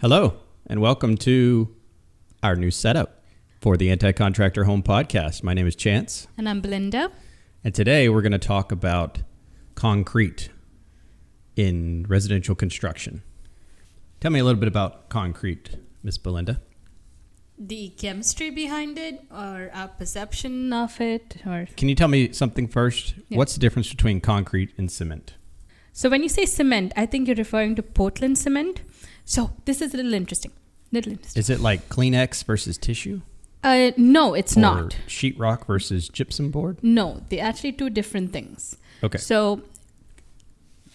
Hello, and welcome to our new setup for the Anti-Contractor Home Podcast. My name is Chance. And I'm Belinda. And today we're going to talk about concrete in residential construction. Tell me a little bit about concrete, Miss Belinda. The chemistry behind it, or our perception of it, or... Can you tell me something first? Yeah. What's the difference between concrete and cement? So when you say cement, I think you're referring to Portland cement. So this is a little interesting. Is it like Kleenex versus tissue? No, it's Or not. sheetrock versus gypsum board? No, they're actually two different things. Okay. So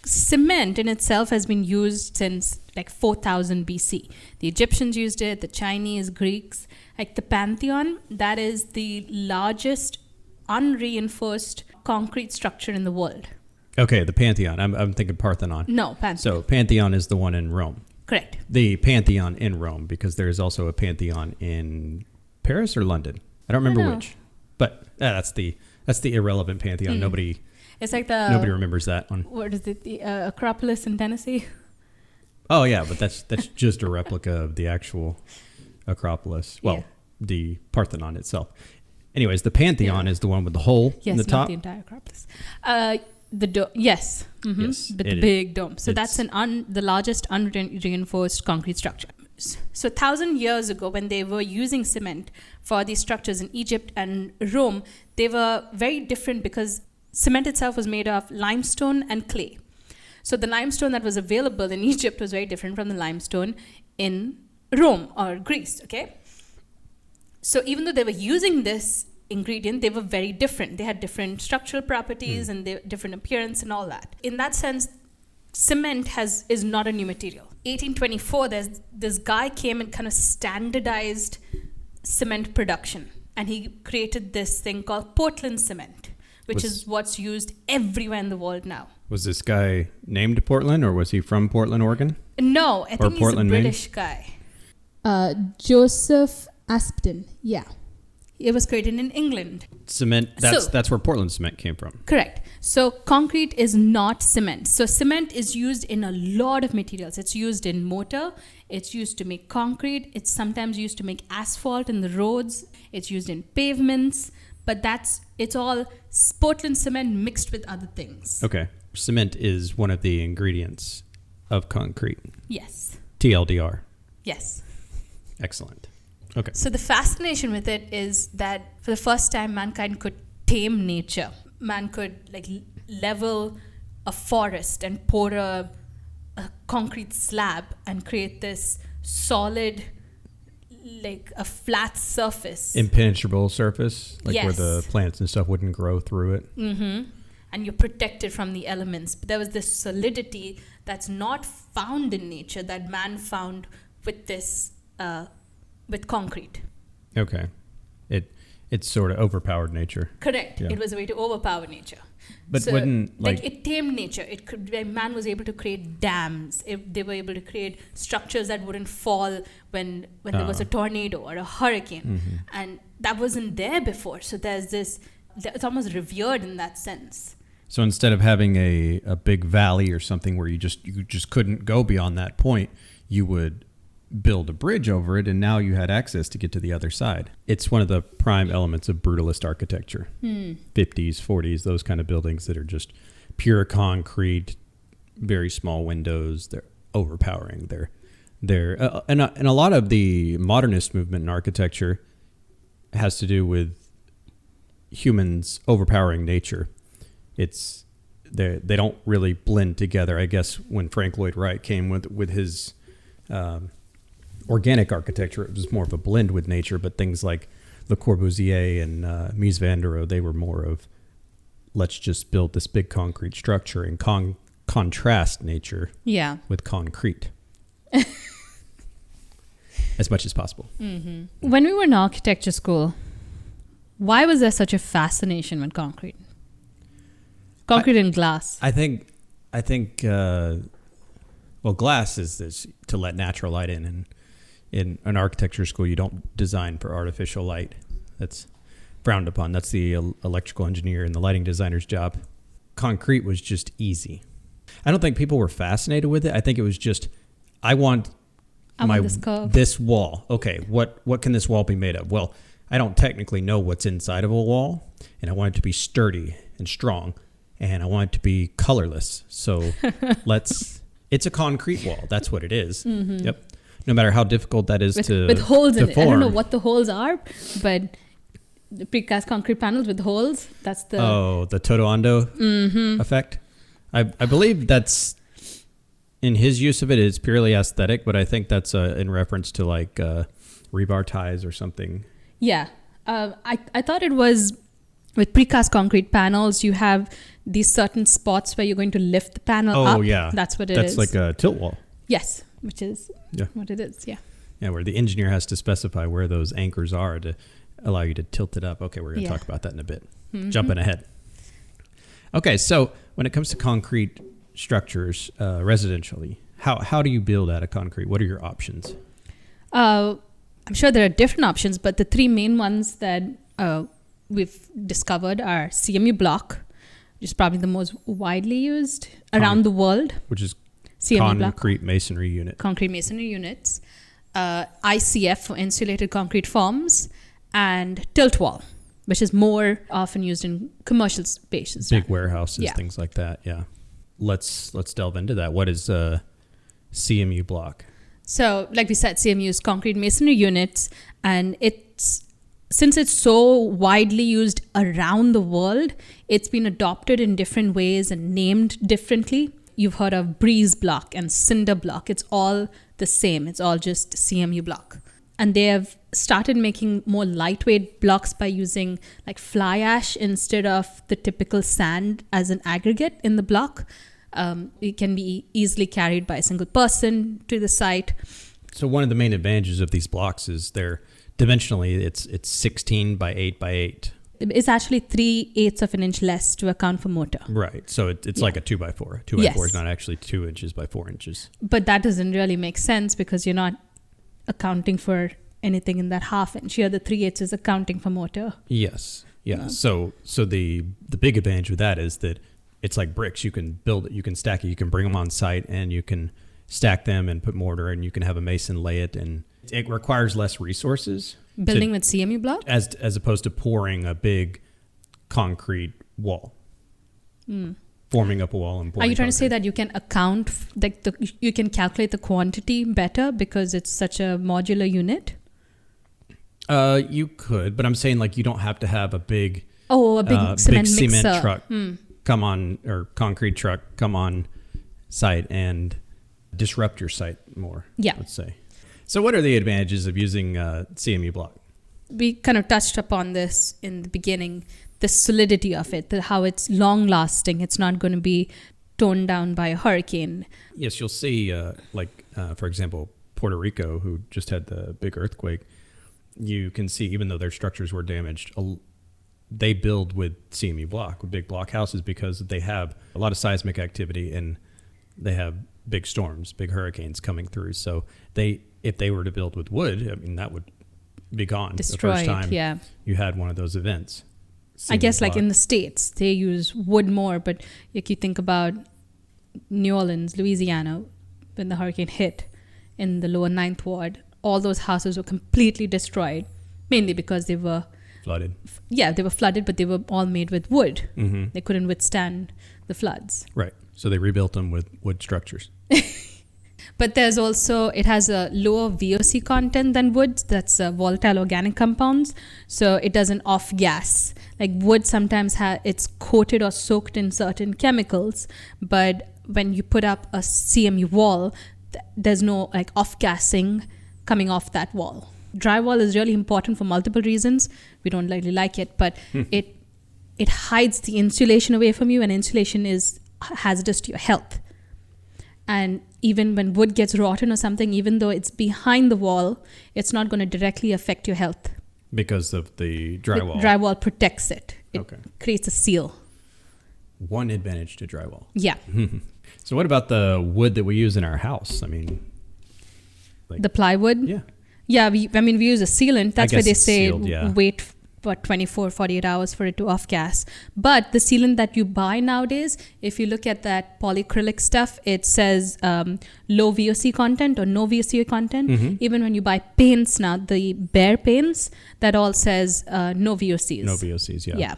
cement in itself has been used since like 4000 BC. The Egyptians used it, the Chinese, Greeks. Like the Pantheon, that is the largest unreinforced concrete structure in the world. Okay, the Pantheon. I'm thinking Parthenon. No, Pantheon. So Pantheon is the one in Rome. Correct. The Pantheon in Rome, because there is also a Pantheon in Paris or London. I don't remember which. But that's the irrelevant Pantheon. Nobody It's like remembers that one. What is it? The Acropolis in Tennessee? Oh yeah, but that's just a replica of the actual Acropolis. Well, the Parthenon itself. Anyways, the Pantheon is the one with the hole in the Yes, top. not the entire Acropolis. The dome, yes. Mm-hmm. Yes, But the big dome. So that's the largest unreinforced concrete structure. So 1,000 years ago, when they were using cement for these structures in Egypt and Rome, they were very different because cement itself was made of limestone and clay. So the limestone that was available in Egypt was very different from the limestone in Rome or Greece, okay? So even though they were using this ingredient, they were very different. They had different structural properties and different appearance and all that. In that sense, cement is not a new material. 1824, this guy came and kind of standardized cement production. And he created this thing called Portland cement, which is what's used everywhere in the world now. Was this guy named Portland, or was he from Portland, Oregon? No, I think he's Portland, a Maine? British guy. Joseph Aspden, yeah. It was created in England. Cement, that's where Portland cement came from. Correct. So concrete is not cement. So cement is used in a lot of materials. It's used in mortar. It's used to make concrete. It's sometimes used to make asphalt in the roads. It's used in pavements. But it's all Portland cement mixed with other things. Okay. Cement is one of the ingredients of concrete. Yes. TLDR. Yes. Excellent. Okay. So the fascination with it is that for the first time, mankind could tame nature. Man could level a forest and pour a concrete slab and create this solid, like a flat surface. Impenetrable surface, where Yes. the plants and stuff wouldn't grow through it. Mm-hmm. And you're protected from the elements. But there was this solidity that's not found in nature that man found with this, with concrete. Okay. It sort of overpowered nature. Correct. Yeah. It was a way to overpower nature. But So, wouldn't it tamed nature. Man was able to create dams. They were able to create structures that wouldn't fall when there was a tornado or a hurricane, and that wasn't there before. So it's almost revered in that sense. So instead of having a big valley or something where you just couldn't go beyond that point, you would build a bridge over it, and now you had access to get to the other side. It's one of the prime elements of brutalist architecture. 50s, 40s, those kind of buildings that are just pure concrete, very small windows. They're overpowering. And a lot of the modernist movement in architecture has to do with humans overpowering nature. They don't really blend together. I guess when Frank Lloyd Wright came with his organic architecture, it was more of a blend with nature, but things like Le Corbusier and Mies van der Rohe, they were more of, let's just build this big concrete structure and contrast nature with concrete as much as possible. Mm-hmm. When we were in architecture school, why was there such a fascination with concrete? Concrete and glass. I think glass is to let natural light in, and in an architecture school, you don't design for artificial light. That's frowned upon. That's the electrical engineer and the lighting designer's job. Concrete was just easy. I don't think people were fascinated with it. I think it was just, I want I'm on this curve. This wall. Okay, what can this wall be made of? Well, I don't technically know what's inside of a wall, and I want it to be sturdy and strong, and I want it to be colorless. So it's a concrete wall. That's what it is. Mm-hmm. Yep. No matter how difficult that is with holes in it. form. I don't know what the holes are, but the precast concrete panels with holes, that's the... Oh, the Totoando effect? I believe that's, in his use of it, it's purely aesthetic, but I think that's in reference to like rebar ties or something. Yeah. I thought it was with precast concrete panels, you have these certain spots where you're going to lift the panel up. Oh, yeah. That's what it is. is. That's like a tilt wall. Yes, which is what it is, yeah. Yeah, where the engineer has to specify where those anchors are to allow you to tilt it up. Okay, we're going to talk about that in a bit. Mm-hmm. Jumping ahead. Okay, so when it comes to concrete structures residentially, how do you build out of concrete? What are your options? I'm sure there are different options, but the three main ones that we've discovered are CMU block, which is probably the most widely used around the world. Which is CMU concrete masonry unit. Concrete masonry units. ICF for insulated concrete forms, and tilt wall, which is more often used in commercial spaces. Big warehouses, things like that, yeah. Let's delve into that. What is CMU block? So, like we said, CMU is concrete masonry units, and since it's so widely used around the world, it's been adopted in different ways and named differently. You've heard of breeze block and cinder block. It's all the same. It's all just CMU block. And they have started making more lightweight blocks by using like fly ash instead of the typical sand as an aggregate in the block. It can be easily carried by a single person to the site. So one of the main advantages of these blocks is they're dimensionally, it's 16 by 8 by 8. It's actually 3/8 of an inch less to account for mortar. Right. So it's like a 2x4. 2x4 is not actually 2 inches by 4 inches. But that doesn't really make sense because you're not accounting for anything in that half inch. Here, the 3/8 is accounting for mortar. Yes. Yeah. So the big advantage with that is that it's like bricks. You can build it, you can stack it, you can bring them on site, and you can stack them and put mortar, and you can have a mason lay it, and it requires less resources. Building with CMU block? As opposed to pouring a big concrete wall. Forming up a wall and pouring. Are you trying to say that you can account, you can calculate the quantity better because it's such a modular unit? You could, but I'm saying like you don't have to have a big cement mixer. truck come on, or concrete truck come on site and disrupt your site more. Yeah. Let's say. So what are the advantages of using CMU block? We kind of touched upon this in the beginning, the solidity of it, how it's long lasting. It's not going to be torn down by a hurricane. Yes, you'll see, for example, Puerto Rico, who just had the big earthquake, you can see, even though their structures were damaged, they build with CMU block, with big block houses, because they have a lot of seismic activity and they have big storms, big hurricanes coming through. So if they were to build with wood, I mean, that would be gone. Destroyed, the first time you had one of those events. I guess like in the States, they use wood more, but if you think about New Orleans, Louisiana, when the hurricane hit in the lower 9th ward, all those houses were completely destroyed, mainly because they were flooded. Yeah, they were flooded, but they were all made with wood. Mm-hmm. They couldn't withstand the floods. Right. So they rebuilt them with wood structures. But there's also, it has a lower VOC content than wood. That's volatile organic compounds. So it doesn't off gas. Like wood sometimes it's coated or soaked in certain chemicals. But when you put up a CMU wall, there's no like off gassing coming off that wall. Drywall is really important for multiple reasons. We don't really like it, but it hides the insulation away from you, and insulation is hazardous to your health. And even when wood gets rotten or something, even though it's behind the wall, it's not going to directly affect your health. Because of the drywall. The drywall protects it. It creates a seal. One advantage to drywall. Yeah. So what about the wood that we use in our house? I mean, the plywood? Yeah. Yeah, we use a sealant. That's why they say sealed, weight about 24, 48 hours for it to off gas. But the sealant that you buy nowadays, if you look at that polyacrylic stuff, it says low VOC content or no VOC content. Mm-hmm. Even when you buy paints now, the bare paints, that all says no VOCs. No VOCs, yeah. Yeah.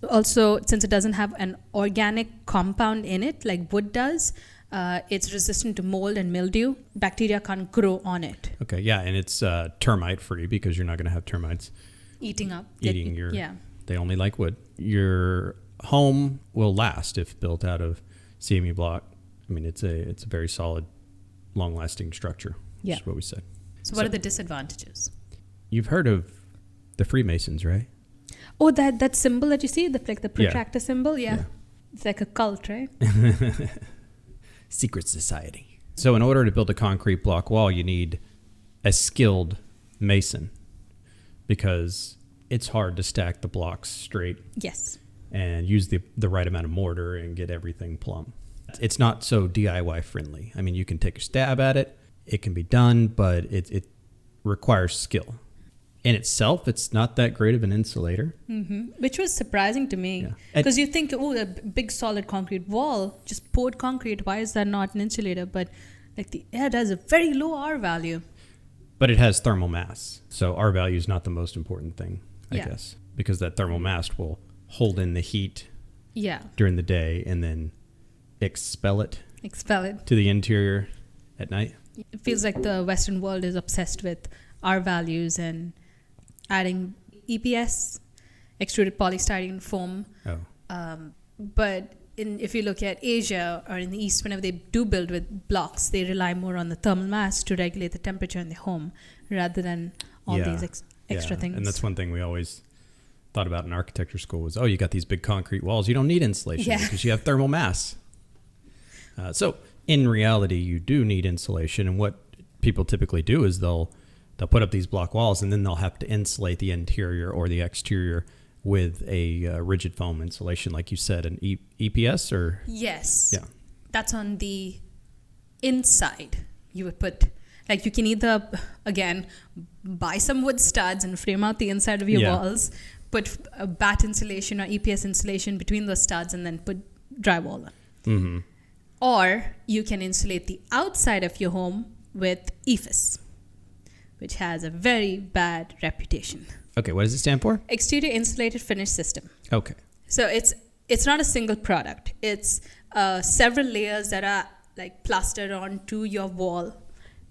Also, since it doesn't have an organic compound in it like wood does, it's resistant to mold and mildew. Bacteria can't grow on it. Okay, yeah, and it's termite free because you're not going to have termites Eating your. Yeah. They only like wood. Your home will last if built out of CMU block. I mean, it's a very solid, long-lasting structure. Yeah. Which is what we said. So what are the disadvantages? You've heard of the Freemasons, right? Oh, that symbol that you see, the protractor symbol, yeah. It's like a cult, right? Secret society. So in order to build a concrete block wall, you need a skilled mason because it's hard to stack the blocks straight. Yes. And use the right amount of mortar and get everything plumb. It's not so DIY friendly. I mean, you can take a stab at it. It can be done, but it requires skill. In itself, it's not that great of an insulator. Mm-hmm. Which was surprising to me. Yeah. Because you think, oh, a big solid concrete wall, just poured concrete, why is that not an insulator? But like the air has a very low R value. But it has thermal mass. So R value is not the most important thing, I Yeah. guess. Because that thermal mass will hold in the heat Yeah. during the day and then expel it to the interior at night. It feels like the Western world is obsessed with R values and adding EPS, extruded polystyrene foam. Oh. But if you look at Asia or in the East, whenever they do build with blocks, they rely more on the thermal mass to regulate the temperature in the home rather than all these extra things. And that's one thing we always thought about in architecture school was, you got these big concrete walls. You don't need insulation because you have thermal mass. So in reality, you do need insulation. And what people typically do is they'll put up these block walls and then they'll have to insulate the interior or the exterior with a rigid foam insulation, like you said, an EPS or? Yes. Yeah. That's on the inside. You would put, like you can either, again, buy some wood studs and frame out the inside of your walls, put a bat insulation or EPS insulation between those studs and then put drywall on. Mm-hmm. Or you can insulate the outside of your home with EIFS, which has a very bad reputation. Okay, what does it stand for? Exterior Insulated Finish System. Okay. So it's not a single product. It's several layers that are like plastered onto your wall,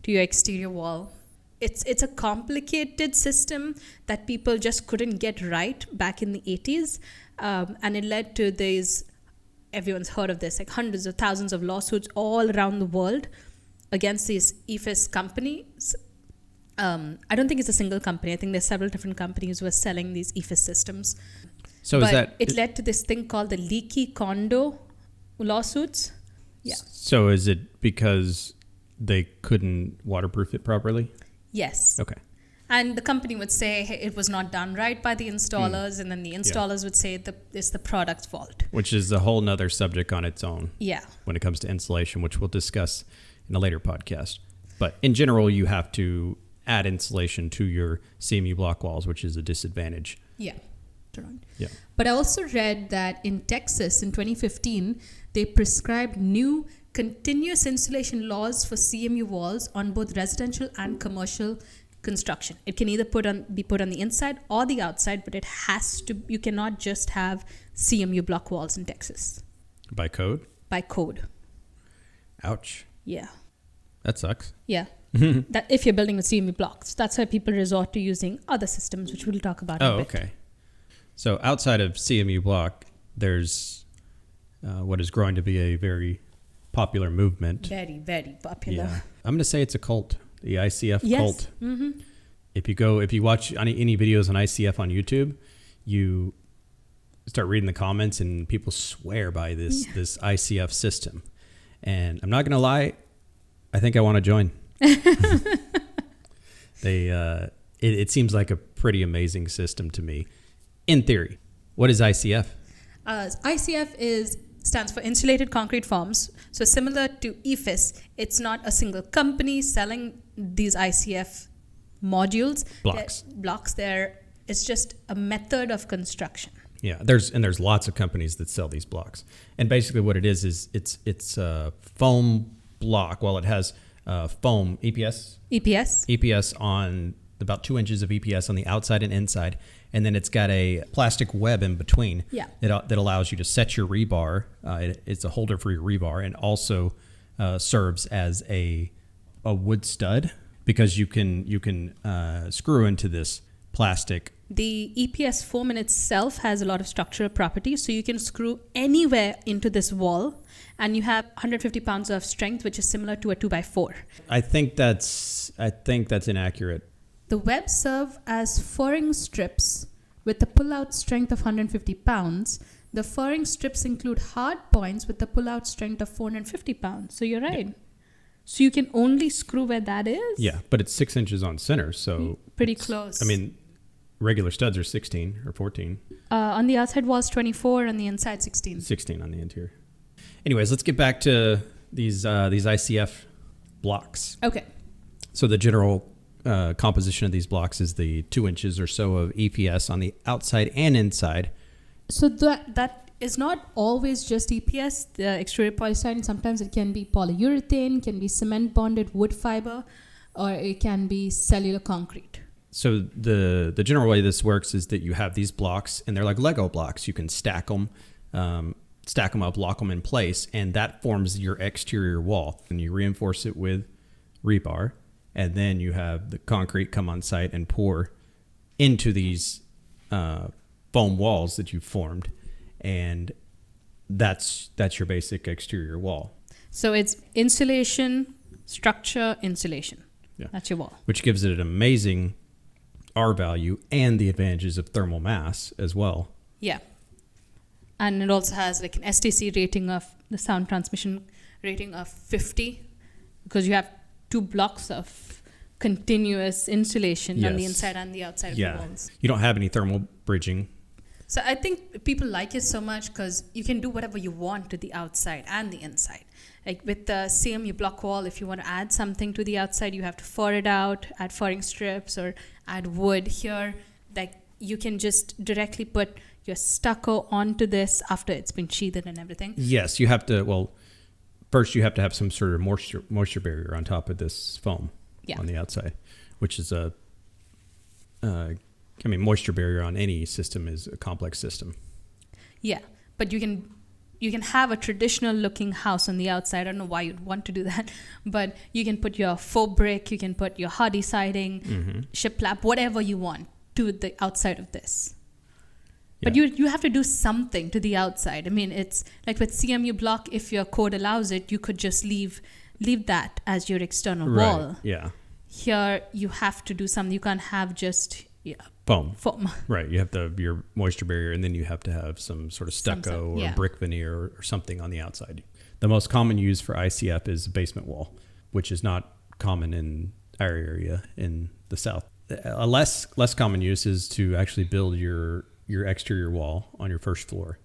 to your exterior wall. It's a complicated system that people just couldn't get right back in the 80s. And it led to these, everyone's heard of this, like hundreds of thousands of lawsuits all around the world against these EIFS companies. I don't think it's a single company. I think there's several different companies who are selling these EIFS systems. So but it led to this thing called the leaky condo lawsuits. Yeah. So is it because they couldn't waterproof it properly? Yes. Okay. And the company would say, hey, it was not done right by the installers, and then the installers would say it's the product's fault. Which is a whole nother subject on its own. Yeah. When it comes to insulation, which we'll discuss in a later podcast. But in general, you have to add insulation to your CMU block walls, which is a disadvantage. Yeah. Yeah. But I also read that in Texas in 2015, they prescribed new continuous insulation laws for CMU walls on both residential and commercial construction. It can either be put on the inside or the outside, but it has to. You cannot just have CMU block walls in Texas. By code? By code. Ouch. Yeah. That sucks. Yeah. That if you're building with CMU blocks, that's why people resort to using other systems, which we'll talk about in a bit. Okay. So outside of CMU block, there's what is growing to be a very popular movement. Very, very popular. Yeah. I'm going to say it's a cult, the ICF cult. Mm-hmm. If you watch any videos on ICF on YouTube, you start reading the comments and people swear by this ICF system. And I'm not going to lie, I think I want to join. It seems like a pretty amazing system to me. In theory, what is ICF? ICF stands for Insulated Concrete Forms. So similar to EIFS, it's not a single company selling these ICF modules. Blocks. Blocks. They're It's just a method of construction. Yeah, there's lots of companies that sell these blocks, and basically what it is it's a foam block. Well, it has foam EPS on about 2 inches of EPS on the outside and inside, and then it's got a plastic web in between. Yeah. That allows you to set your rebar. It's a holder for your rebar, and also serves as a wood stud because you can screw into this plastic. The EPS foam in itself has a lot of structural properties, so you can screw anywhere into this wall, and you have 150 pounds of strength, which is similar to a 2x4. I think that's inaccurate. The webs serve as furring strips with a pull-out strength of 150 pounds. The furring strips include hard points with a pull-out strength of 450 pounds. So you're right. Yeah. So you can only screw where that is? Yeah, but it's 6 inches on center, so... Pretty close. I mean, regular studs are 16 or 14. On the outside wall's 24, on the inside 16. 16 on the interior. Anyways, let's get back to these ICF blocks. Okay. So the general composition of these blocks is the 2 inches or so of EPS on the outside and inside. So that is not always just EPS, the exterior polystyrene. Sometimes it can be polyurethane, can be cement bonded wood fiber, or it can be cellular concrete. So the general way this works is that you have these blocks, and they're like Lego blocks. You can stack them up, lock them in place, and that forms your exterior wall. And you reinforce it with rebar, and then you have the concrete come on site and pour into these foam walls that you've formed, and that's your basic exterior wall. So it's insulation, structure, insulation. Yeah. That's your wall. Which gives it an amazing R value and the advantages of thermal mass as well. Yeah. And it also has like an STC rating of the sound transmission rating of 50, because you have 2 blocks of continuous insulation on the inside and the outside of the walls. You don't have any thermal bridging. So I think people like it so much because you can do whatever you want to the outside and the inside. Like with the CMU block wall, if you want to add something to the outside, you have to fur it out, add furring strips, or add wood. Here, like you can just directly put your stucco onto this after it's been sheathed and everything. Yes, you have to. Well, first you have to have some sort of moisture barrier on top of this foam on the outside, which is moisture barrier on any system is a complex system. Yeah, but you can have a traditional looking house on the outside. I don't know why you'd want to do that, but you can put your faux brick, you can put your hardy siding, shiplap, whatever you want to the outside of this. Yeah. But you have to do something to the outside. I mean, it's like with CMU block, if your code allows it, you could just leave that as your external wall. Yeah. Here, you have to do something. You can't have just foam. Right. You have your moisture barrier, and then you have to have some sort of stucco or brick veneer or something on the outside. The most common use for ICF is a basement wall, which is not common in our area in the South. A less common use is to actually build your exterior wall on your first floor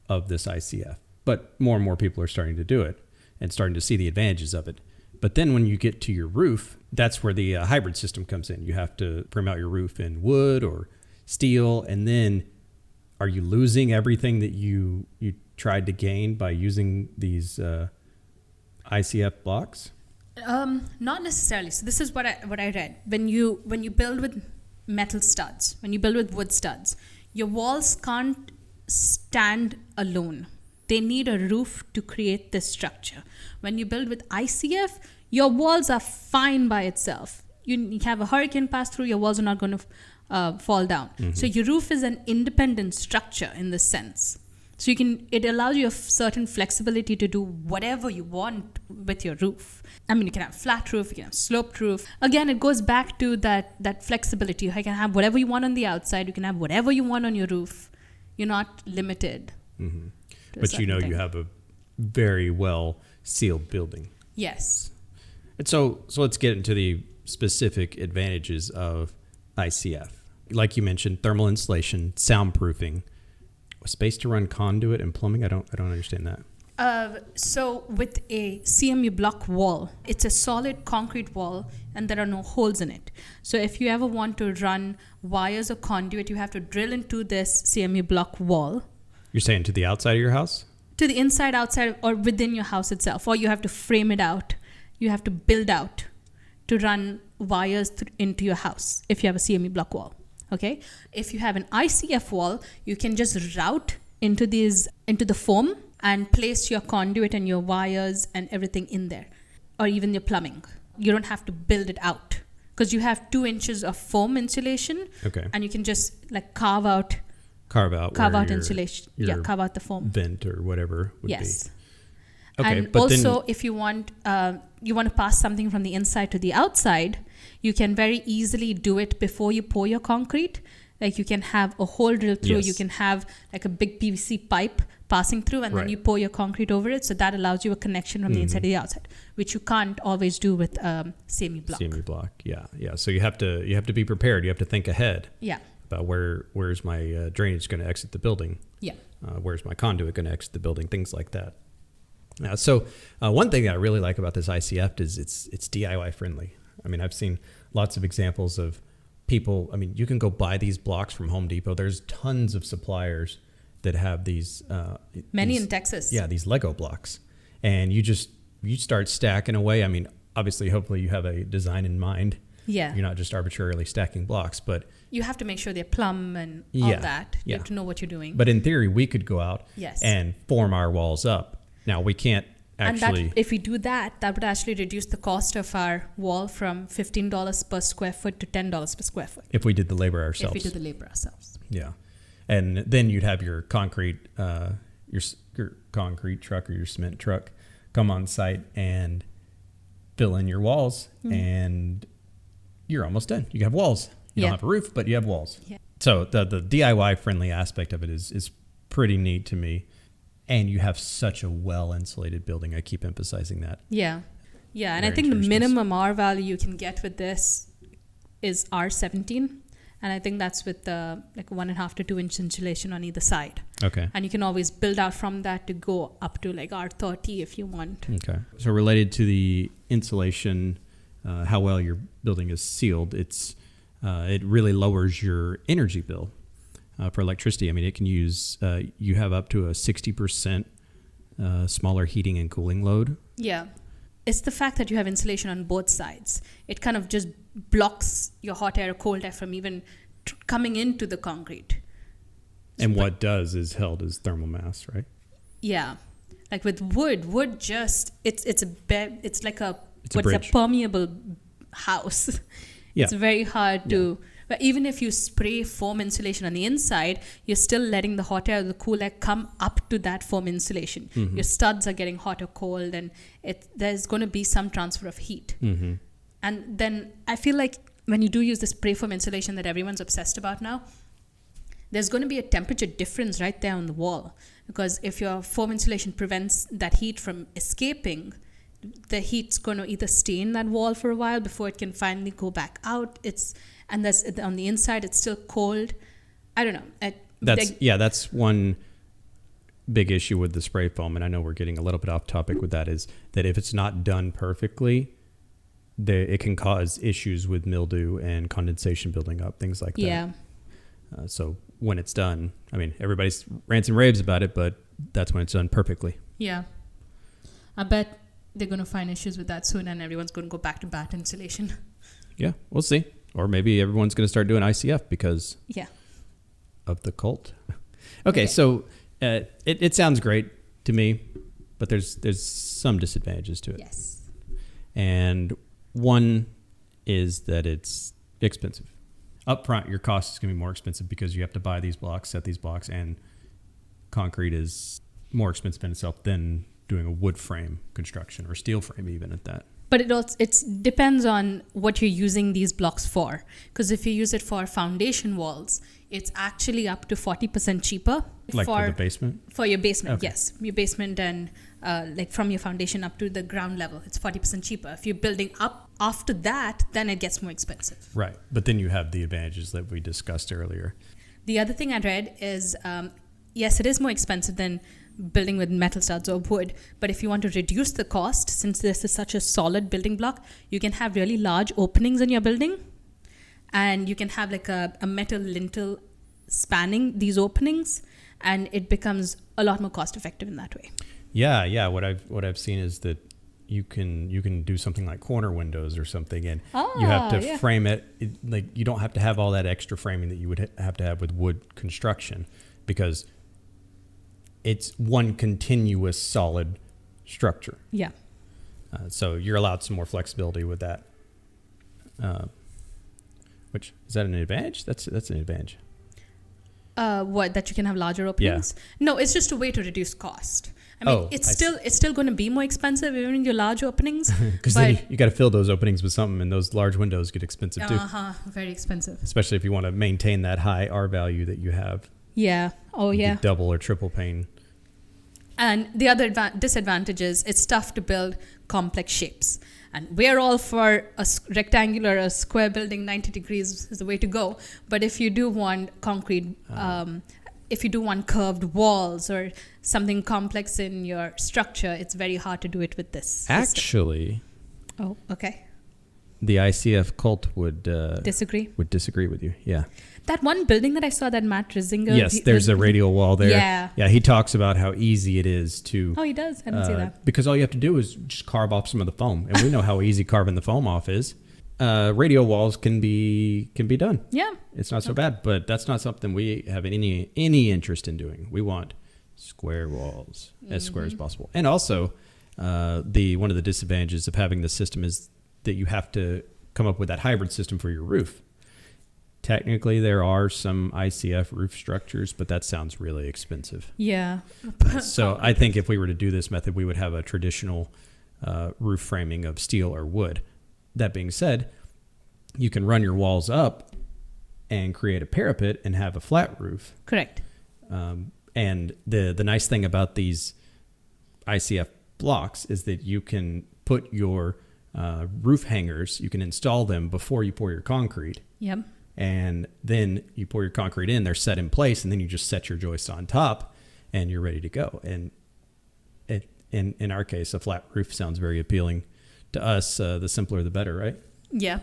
of this ICF. But more and more people are starting to do it and starting to see the advantages of it. But then when you get to your roof, that's where the hybrid system comes in. You have to trim out your roof in wood or steel, and then are you losing everything that you tried to gain by using these ICF blocks? Not necessarily. So this is what I read. When you build with metal studs, when you build with wood studs, your walls can't stand alone. They need a roof to create this structure. When you build with ICF, your walls are fine by itself. You have a hurricane pass through, your walls are not going to fall down. Mm-hmm. So your roof is an independent structure in this sense. So it allows you a certain flexibility to do whatever you want with your roof. I mean, you can have flat roof, you can have sloped roof. Again, it goes back to that flexibility. You can have whatever you want on the outside. You can have whatever you want on your roof. You're not limited. Mm-hmm. But you have a very well sealed building. Yes. And so let's get into the specific advantages of ICF. Like you mentioned, thermal insulation, soundproofing, space to run conduit and plumbing. I don't understand that. So with a CMU block wall, it's a solid concrete wall and there are no holes in it. So if you ever want to run wires or conduit, you have to drill into this CMU block wall. You're saying to the outside of your house? To the inside, outside, or within your house itself. Or you have to frame it out. You have to build out to run wires into your house if you have a CMU block wall. Okay? If you have an ICF wall, you can just route into the foam and place your conduit and your wires and everything in there, or even your plumbing. You don't have to build it out because you have 2 inches of foam insulation. Okay. And you can just like carve out insulation. Carve out the foam. Vent or whatever would be. Okay, and but also, if you want to pass something from the inside to the outside, you can very easily do it before you pour your concrete. Like you can have a hole drilled through. Yes. You can have like a big PVC pipe passing through, and then you pour your concrete over it. So that allows you a connection from the inside to the outside, which you can't always do with CMU block. CMU block, yeah. So you have to be prepared. You have to think ahead. Yeah. About where's my drainage going to exit the building? Yeah. Where's my conduit going to exit the building? Things like that. So one thing that I really like about this ICF is it's DIY friendly. I mean, I've seen lots of examples of people. I mean, you can go buy these blocks from Home Depot. There's tons of suppliers that have these. Many in Texas. Yeah, these Lego blocks, and you start stacking away. I mean, obviously, hopefully, you have a design in mind. Yeah. You're not just arbitrarily stacking blocks, but you have to make sure they're plumb and all that. You have to know what you're doing. But in theory, we could go out and form our walls up. Now, we can't actually... And if we do that, that would actually reduce the cost of our wall from $15 per square foot to $10 per square foot. If we did the labor ourselves. Yeah. And then you'd have your concrete, your concrete truck or your cement truck come on site and fill in your walls, and you're almost done. You have walls. You don't have a roof, but you have walls. Yeah. So the DIY friendly aspect of it is pretty neat to me. And you have such a well-insulated building. I keep emphasizing that. Yeah. Yeah, and I think the minimum R value you can get with this is R17. And I think that's with the like 1.5 to 2 inch insulation on either side. Okay. And you can always build out from that to go up to like R30 if you want. Okay. So related to the insulation, how well your building is sealed, it really lowers your energy bill. For electricity. I mean, it can use, you have up to a 60% smaller heating and cooling load. Yeah. It's the fact that you have insulation on both sides. It kind of just blocks your hot air or cold air from even coming into the concrete. And what does is held as thermal mass, right? Yeah. Like with wood just, it's like a permeable house. Yeah. It's very hard to... But even if you spray foam insulation on the inside, you're still letting the hot air or the cool air come up to that foam insulation. Mm-hmm. Your studs are getting hot or cold, and there's going to be some transfer of heat. Mm-hmm. And then I feel like when you do use the spray foam insulation that everyone's obsessed about now, there's going to be a temperature difference right there on the wall. Because if your foam insulation prevents that heat from escaping, the heat's going to either stay in that wall for a while before it can finally go back out. And that's on the inside, it's still cold. I don't know. That's one big issue with the spray foam, and I know we're getting a little bit off topic with that, is that if it's not done perfectly, it can cause issues with mildew and condensation building up, things like that. Yeah. So when it's done, I mean, everybody's rants and raves about it, but that's when it's done perfectly. Yeah. I bet they're going to find issues with that soon, and everyone's going to go back to batt insulation. Yeah, we'll see. Or maybe everyone's going to start doing ICF because of the cult. Okay, so it sounds great to me, but there's some disadvantages to it. Yes. And one is that it's expensive. Up front, your cost is going to be more expensive because you have to buy these blocks, set these blocks, and concrete is more expensive in itself than doing a wood frame construction or steel frame even at that. But it depends on what you're using these blocks for. Because if you use it for foundation walls, it's actually up to 40% cheaper. Like for the basement? For your basement, okay. Yes. Your basement and like from your foundation up to the ground level, it's 40% cheaper. If you're building up after that, then it gets more expensive. Right. But then you have the advantages that we discussed earlier. The other thing I read is yes, it is more expensive than building with metal studs or wood. But if you want to reduce the cost, since this is such a solid building block, you can have really large openings in your building. And you can have like a metal lintel spanning these openings. And it becomes a lot more cost effective in that way. Yeah. What I've seen is that you can do something like corner windows or something, and you have to frame it. Like you don't have to have all that extra framing that you would have to have with wood construction, because it's one continuous solid structure. Yeah. So you're allowed some more flexibility with that. Which is that an advantage? That's an advantage. What, that you can have larger openings? Yeah. No, it's just a way to reduce cost. I mean, it's still going to be more expensive even in your large openings. Because then you got to fill those openings with something, and those large windows get expensive too. Very expensive. Especially if you want to maintain that high R value that you have. Yeah. Oh, you yeah. get double or triple pane. And the other disadvantage is it's tough to build complex shapes. And we're all for a rectangular, a square building, 90 degrees is the way to go. But if you do want concrete, if you do want curved walls or something complex in your structure, it's very hard to do it with this. Actually. Oh, okay. The ICF cult would disagree with you. Yeah. That one building that I saw, that Matt Rizinger. Yes, there's a radial wall there. Yeah. Yeah, he talks about how easy it is to. Oh, he does. I didn't see that. Because all you have to do is just carve off some of the foam, and we know how easy carving the foam off is. Radial walls can be done. Yeah. It's not so bad, but that's not something we have any interest in doing. We want square walls, as square as possible. And also, one of the disadvantages of having this system is that you have to come up with that hybrid system for your roof. Technically, there are some ICF roof structures, but that sounds really expensive. Yeah. So I think if we were to do this method, we would have a traditional roof framing of steel or wood. That being said, you can run your walls up and create a parapet and have a flat roof. Correct. And the nice thing about these ICF blocks is that you can put your roof hangers, you can install them before you pour your concrete. Yep. And then you pour your concrete in, they're set in place, and then you just set your joists on top and you're ready to go. And in our case, a flat roof sounds very appealing to us. The simpler the better, right? Yeah.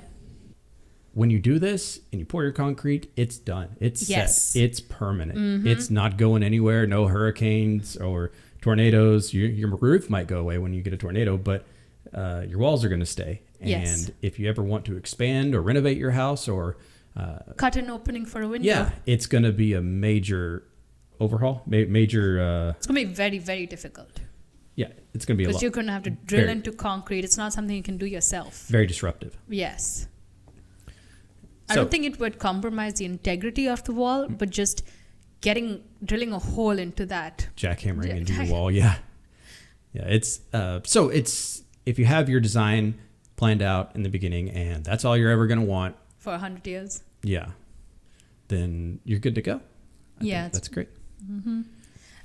When you do this and you pour your concrete, it's done. It's set. It's permanent. Mm-hmm. It's not going anywhere. No hurricanes or tornadoes. Your roof might go away when you get a tornado, but your walls are going to stay. Yes. And if you ever want to expand or renovate your house or cut an opening for a window. Yeah, it's going to be a major overhaul. Major. It's going to be very, very difficult. Yeah, it's going to be a lot. Because you're going to have to drill into concrete. It's not something you can do yourself. Very disruptive. Yes. I don't think it would compromise the integrity of the wall, but just drilling a hole into that. Jackhammering into your wall, yeah. Yeah, it's if you have your design planned out in the beginning and that's all you're ever going to want. For 100 years. Yeah. Then you're good to go. I think that's great. Mm-hmm.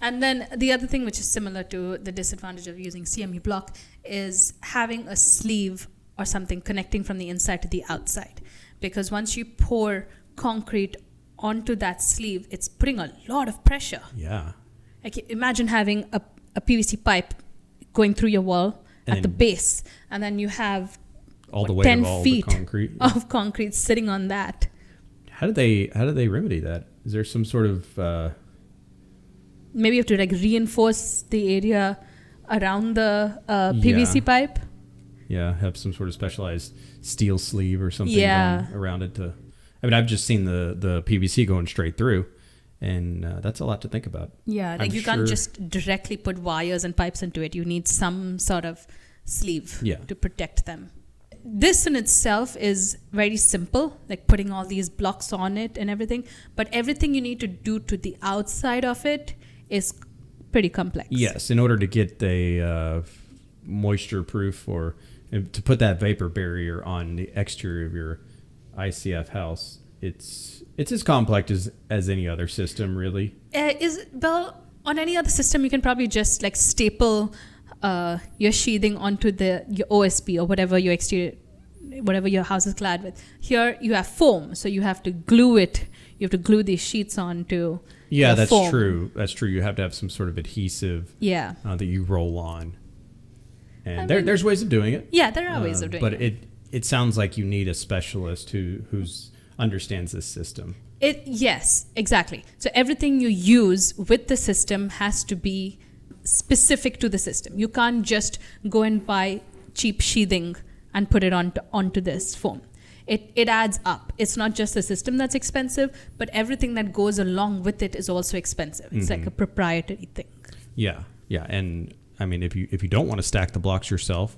And then the other thing which is similar to the disadvantage of using CMU block is having a sleeve or something connecting from the inside to the outside. Because once you pour concrete onto that sleeve, it's putting a lot of pressure. Yeah. Like imagine having a PVC pipe going through your wall at the base, and then you have all the weight 10 of all feet the concrete of concrete sitting on that. How do they remedy that? Is there some sort of maybe you have to like reinforce the area around the PVC pipe? Yeah, have some sort of specialized steel sleeve or something going around it to. I mean, I've just seen the PVC going straight through, and that's a lot to think about. Yeah, like you can't just directly put wires and pipes into it. You need some sort of sleeve to protect them. This in itself is very simple, like putting all these blocks on it and everything. But everything you need to do to the outside of it is pretty complex. Yes, in order to get a moisture proof or to put that vapor barrier on the exterior of your ICF house, it's as complex as any other system, really. On any other system, you can probably just like staple your sheathing onto your OSB or whatever your exterior whatever your house is clad with. Here you have foam, so you have to glue it. You have to glue these sheets onto. Yeah, the that's foam. true. That's true. You have to have some sort of adhesive that you roll on. And there's ways of doing it. Yeah, there are ways of doing it. But it sounds like you need a specialist who's understands this system. Yes, exactly. So everything you use with the system has to be specific to the system. You can't just go and buy cheap sheathing and put it onto this foam. It adds up. It's not just the system that's expensive, but everything that goes along with it is also expensive. It's like a proprietary thing. Yeah, and I mean, if you don't want to stack the blocks yourself,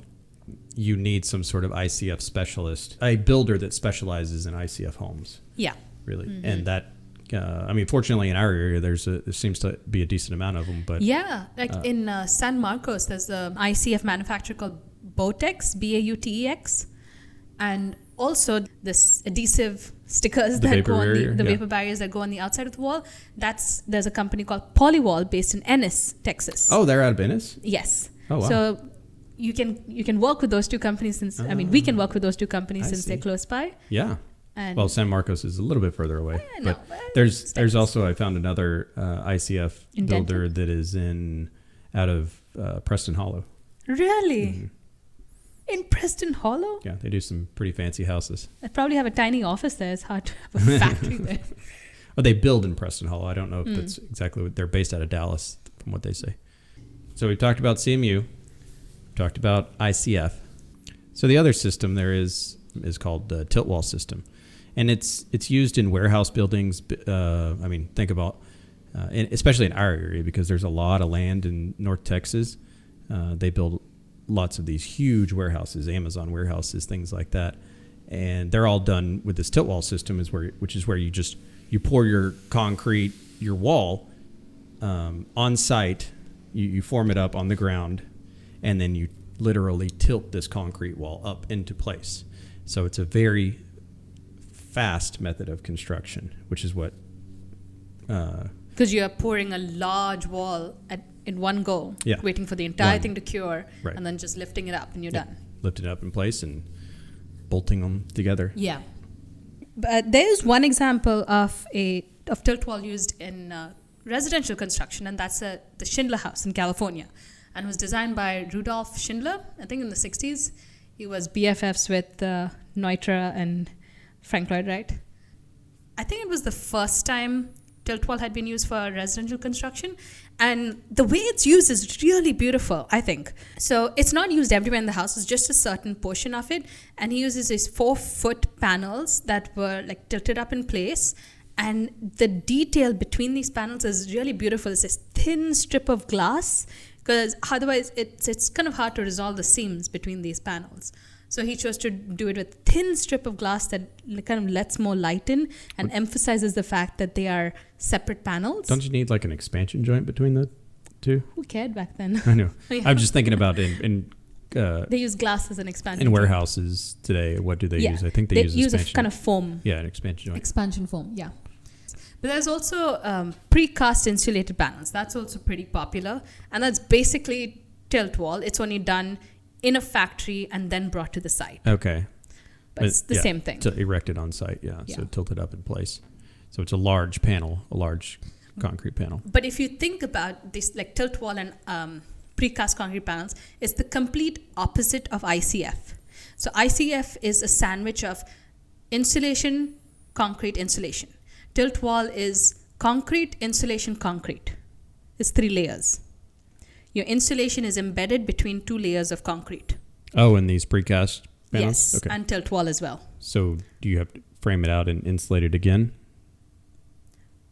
you need some sort of ICF specialist, a builder that specializes in ICF homes. Yeah. Really. And that, I mean, fortunately in our area, there seems to be a decent amount of them. But yeah, like in San Marcos, there's an ICF manufacturer called Bautex, Bautex, and also this adhesive stickers that go on the vapor barriers that go on the outside of the wall. There's a company called Polywall based in Ennis, Texas. Oh, they're out of Ennis? Yes. Oh, wow. So you can work with those two companies we can work with those two companies since they're close by. Yeah. And well, San Marcos is a little bit further away. But there's also, I found another ICF builder that is out of Preston Hollow. Really? Mm-hmm. In Preston Hollow? Yeah, they do some pretty fancy houses. They probably have a tiny office there. It's hard to have a factory there. Well, they build in Preston Hollow. I don't know if that's exactly what they're based out of Dallas, from what they say. So we've talked about CMU, talked about ICF. So the other system there is called the tilt wall system, and it's used in warehouse buildings. I mean, think about especially in our area, because there's a lot of land in North Texas. They build lots of these huge warehouses, Amazon warehouses, things like that, and they're all done with this tilt wall system, which is where you pour your concrete, your wall on site, you form it up on the ground, and then you literally tilt this concrete wall up into place. So it's a very fast method of construction, which is what because you are pouring a large wall in one go, waiting for the entire thing to cure, and then just lifting it up and you're done. Lift it up in place and bolting them together. Yeah. But there is one example of tilt wall used in residential construction, and that's the Schindler House in California, and was designed by Rudolf Schindler, I think in the 60s. He was BFFs with Neutra and Frank Lloyd Wright. I think it was the first time tilt wall had been used for residential construction, and the way it's used is really beautiful, I think. So it's not used everywhere in the house, it's just a certain portion of it, and he uses these 4-foot panels that were like tilted up in place, and the detail between these panels is really beautiful. It's this thin strip of glass, because otherwise it's kind of hard to resolve the seams between these panels. So he chose to do it with a thin strip of glass that kind of lets more light in and emphasizes the fact that they are separate panels. Don't you need like an expansion joint between the two? Who cared back then? I know. Yeah. I'm just thinking about in they use glass as an expansion in warehouses today. What do they use? I think they use a kind of foam. Yeah, an expansion joint. Expansion foam, yeah. But there's also precast insulated panels. That's also pretty popular. And that's basically tilt wall. It's only done in a factory and then brought to the site. Okay. But it's the same thing. It's erected on site, so tilted up in place. So it's a large panel, a large concrete panel. But if you think about this, like tilt wall and precast concrete panels, it's the complete opposite of ICF. So ICF is a sandwich of insulation, concrete, insulation. Tilt wall is concrete, insulation, concrete. It's 3 layers. Your insulation is embedded between 2 layers of concrete. Oh, and these precast panels? Yes, okay. And tilt wall as well. So do you have to frame it out and insulate it again?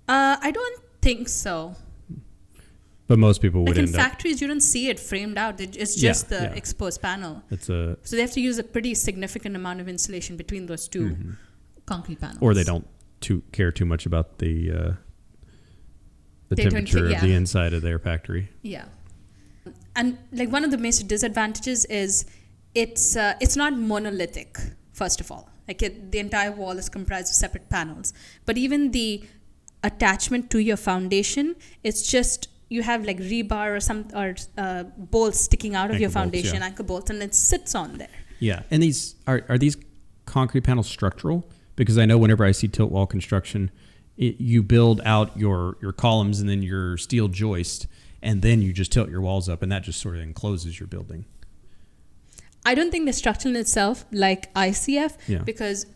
I don't think so. But most people would in factories, you don't see it framed out. It's just the exposed panel. So they have to use a pretty significant amount of insulation between those 2 concrete panels. Or they don't care too much about the temperature of the inside of their factory. Yeah. And like one of the major disadvantages is it's not monolithic, first of all. Like the entire wall is comprised of separate panels. But even the attachment to your foundation, it's just you have like rebar or bolts sticking out of your foundation, anchor bolts, and it sits on there. Yeah, and these are these concrete panels structural? Because I know whenever I see tilt wall construction, you build out your columns and then your steel joist, and then you just tilt your walls up, and that just sort of encloses your building. I don't think they're structural in itself like ICF, Yeah. because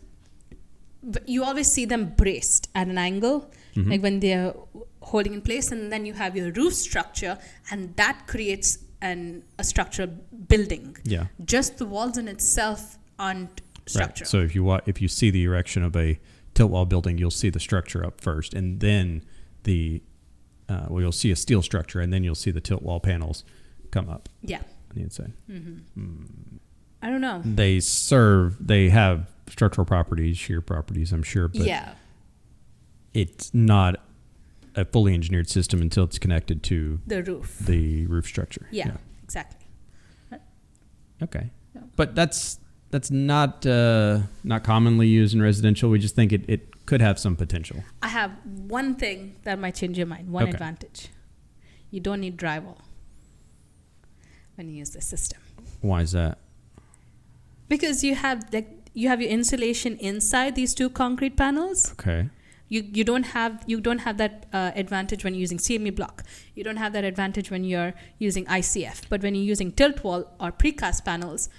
you always see them braced at an angle, like when they're holding in place, and then you have your roof structure, and that creates a structural building. Yeah. Just the walls in itself aren't structural. Right. So if you see the erection of a tilt wall building, you'll see the structure up first, and then you'll see a steel structure, and then you'll see the tilt wall panels come up. Yeah. On the inside. I don't know. They have structural properties, shear properties, I'm sure, but Yeah. it's not a fully engineered system until it's connected to The roof. the roof structure. Yeah, exactly. Okay. Yeah. But that's not commonly used in residential. We just think it could have some potential. I have one thing that might change your mind. One Okay. advantage. You don't need drywall when you use this system. Why is that? Because you have your insulation inside these two concrete panels. Okay. You don't have that advantage when you're using CME block. You don't have that advantage when you're using ICF. But when you're using tilt wall or precast panels,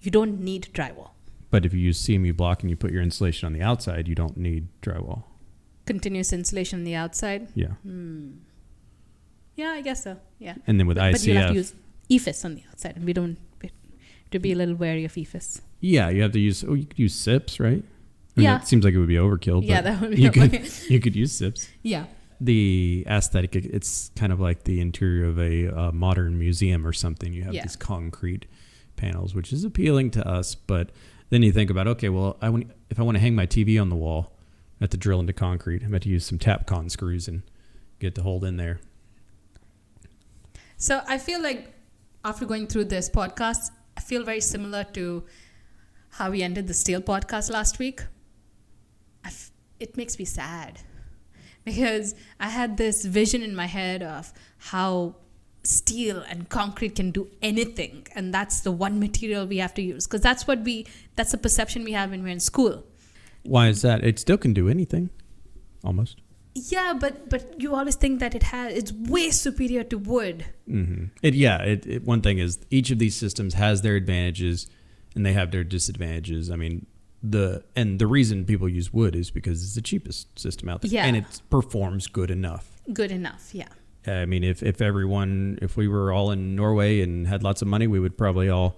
you don't need drywall. But if you use CMU block and you put your insulation on the outside, you don't need drywall. Continuous insulation on the outside. Yeah. Yeah, I guess so. Yeah. And then with ICF. But you have to use EIFS on the outside, and we don't. To be a little wary of EIFS. Yeah, you have to use. You could use SIPs, right? I mean, Yeah. It seems like it would be overkill. Yeah, but that would be you could use SIPs. Yeah. The aesthetic, it's kind of like the interior of a modern museum or something. You have Yeah. these concrete panels, which is appealing to us. But then you think about, okay, well, if I want to hang my TV on the wall, I have to drill into concrete. I have to use some Tapcon screws and get the hold in there. So I feel like after going through this podcast, I feel very similar to how we ended the steel podcast last week. It makes me sad because I had this vision in my head of how steel and concrete can do anything, and that's the one material we have to use, because that's the perception we have when we're in school. Why is that? It still can do anything, almost. Yeah, but you always think that it's way superior to wood. Mm-hmm. One thing is each of these systems has their advantages and they have their disadvantages. I mean, the reason people use wood is because it's the cheapest system out there, Yeah. and it performs good enough. Good enough, yeah. I mean, if we were all in Norway and had lots of money, we would probably all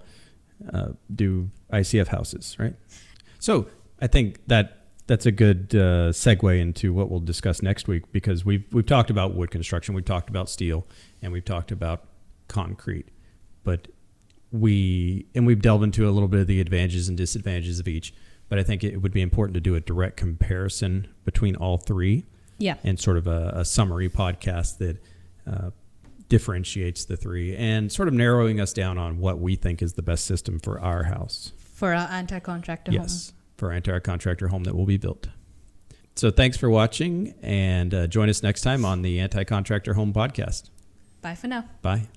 do ICF houses, right? So I think that's a good segue into what we'll discuss next week, because we've talked about wood construction, we've talked about steel, and we've talked about concrete, but we've delved into a little bit of the advantages and disadvantages of each. But I think it would be important to do a direct comparison between all three, Yeah. and sort of a summary podcast that differentiates the three and sort of narrowing us down on what we think is the best system for our house. For our anti-contractor home. Yes, for our anti-contractor home that will be built. So thanks for watching, and join us next time on the Anti-Contractor Home Podcast. Bye for now. Bye.